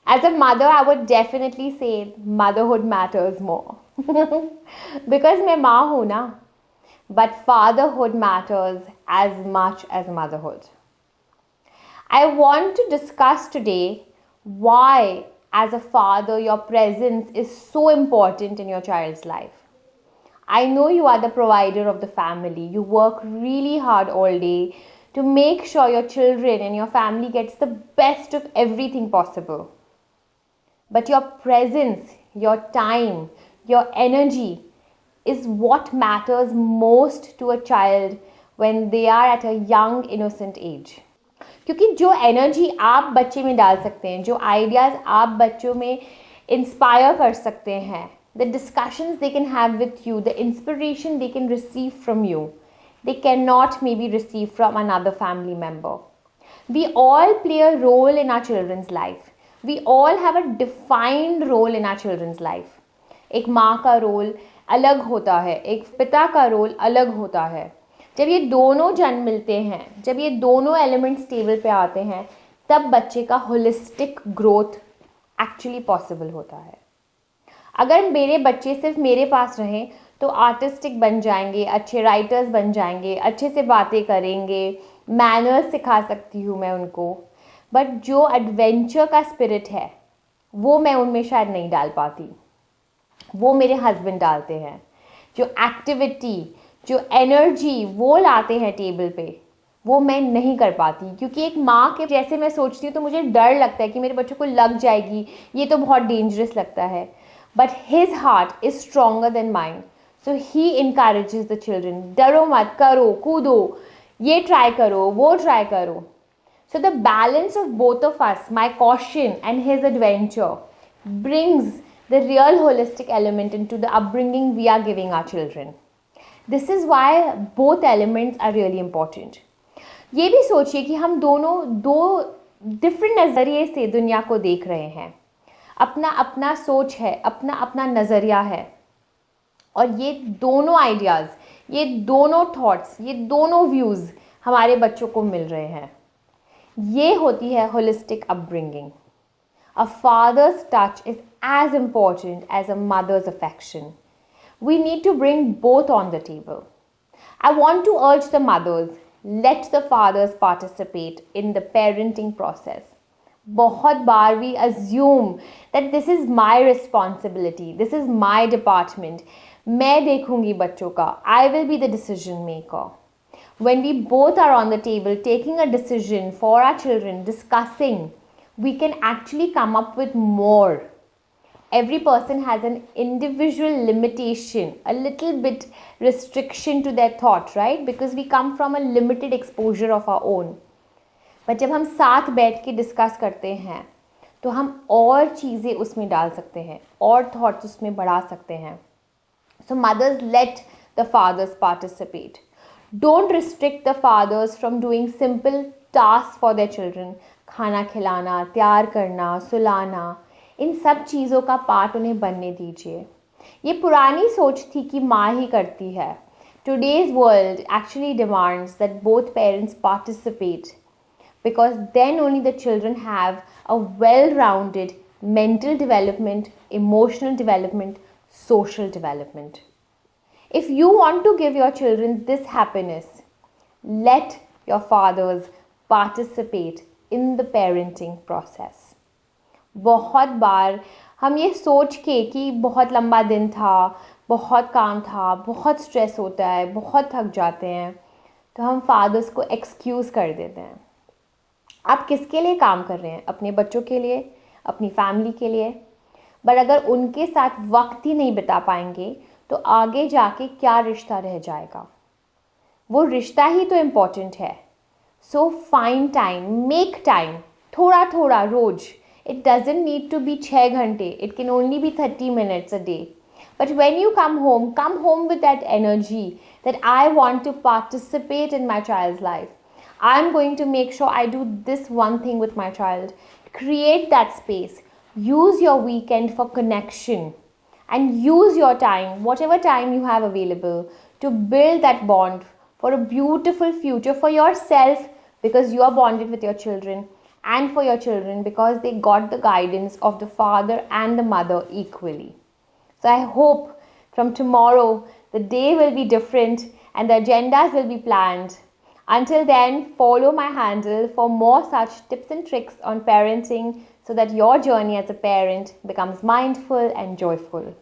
As a mother, I would definitely say motherhood matters more. Because मैं माँ हूँ ना, but fatherhood matters as much as motherhood. I want to discuss today why, as a father, your presence is so important in your child's life. I know you are the provider of the family. You work really hard all day to make sure your children and your family gets the best of everything possible. But your presence, your time, your energy is what matters most to a child when they are at a young innocent age. क्योंकि जो energy आप बच्चे में डाल सकते हैं, जो ideas आप बच्चों में इंस्पायर कर सकते हैं, the discussions they can have with you, the inspiration they can receive from you, they cannot maybe receive from another family member. We all play a role in our children's life. We all have a defined role in our children's life. एक माँ का role अलग होता है, एक पिता का role अलग होता है. जब ये दोनों जन मिलते हैं, जब ये दोनों एलिमेंट्स टेबल पे आते हैं, तब बच्चे का होलिस्टिक ग्रोथ एक्चुअली पॉसिबल होता है. अगर मेरे बच्चे सिर्फ मेरे पास रहें तो आर्टिस्टिक बन जाएंगे, अच्छे राइटर्स बन जाएंगे, अच्छे से बातें करेंगे, मैनर्स सिखा सकती हूँ मैं उनको. बट जो एडवेंचर का स्पिरिट है वो मैं उनमें शायद नहीं डाल पाती, वो मेरे हस्बैंड डालते हैं. जो एक्टिविटी, जो एनर्जी वो लाते हैं टेबल पे, वो मैं नहीं कर पाती. क्योंकि एक माँ के जैसे मैं सोचती हूँ तो मुझे डर लगता है कि मेरे बच्चों को लग जाएगी, ये तो बहुत डेंजरस लगता है. But his heart is stronger than mind, so he encourages the children. डरो मत, करो, कूदो, ये ट्राई करो, वो ट्राई करो. So the balance of both of us, my caution and his adventure, brings the real holistic element into the upbringing we are giving our children. This is why both elements are really important. ये भी सोचिए कि हम दोनों दो different नज़रिए से दुनिया को देख रहे हैं. अपना अपना सोच है, अपना अपना नज़रिया है, और ये दोनों आइडियाज़, ये दोनों थॉट्स, ये दोनों व्यूज़ हमारे बच्चों को मिल रहे हैं. ये होती है holistic upbringing. A father's touch is as important as a mother's affection. We need to bring both on the table. I want to urge the mothers, let the fathers participate in the parenting process. बहुत बार we assume that this is my responsibility, this is my department, मैं देखूंगी बच्चों का, I will be the decision maker. When we both are on the table taking a decision for our children, discussing, we can actually come up with more. Every person has an individual limitation, a little bit restriction to their thought, right? Because we come from a limited exposure of our own. But जब हम साथ बैठ के discuss करते हैं तो हम और चीज़ें उसमें डाल सकते हैं, और थॉट्स उसमें बढ़ा सकते हैं. So mothers, let the fathers participate. Don't restrict the fathers from doing simple tasks for their children. खाना खिलाना, तैयार करना, सुलाना, इन सब चीज़ों का पार्ट उन्हें बनने दीजिए. ये पुरानी सोच थी कि माँ ही करती है. Today's world actually demands that both parents participate, because then only the children have a well-rounded mental development, emotional development, social development. If you want to give your children this happiness, let your fathers participate in the parenting process. बहुत बार हम ये सोच के कि बहुत लंबा दिन था, बहुत काम था, बहुत स्ट्रेस होता है, बहुत थक जाते हैं, तो हम फादर्स को एक्सक्यूज़ कर देते हैं. आप किसके लिए काम कर रहे हैं? अपने बच्चों के लिए, अपनी फैमिली के लिए. बट अगर उनके साथ वक्त ही नहीं बिता पाएंगे तो आगे जाके क्या रिश्ता रह जाएगा? वो रिश्ता ही तो इम्पॉर्टेंट है. So find time, make time, थोड़ा थोड़ा रोज. It doesn't need to be 6 घंटे, it can only be 30 minutes a day. But when you come home with that energy that I want to participate in my child's life. I'm going to make sure I do this one thing with my child. Create that space. Use your weekend for connection. And use your time, whatever time you have available, to build that bond for a beautiful future for yourself, because you are bonded with your children, and for your children because they got the guidance of the father and the mother equally. So I hope from tomorrow the day will be different and the agendas will be planned. Until then, follow my handle for more such tips and tricks on parenting so that your journey as a parent becomes mindful and joyful.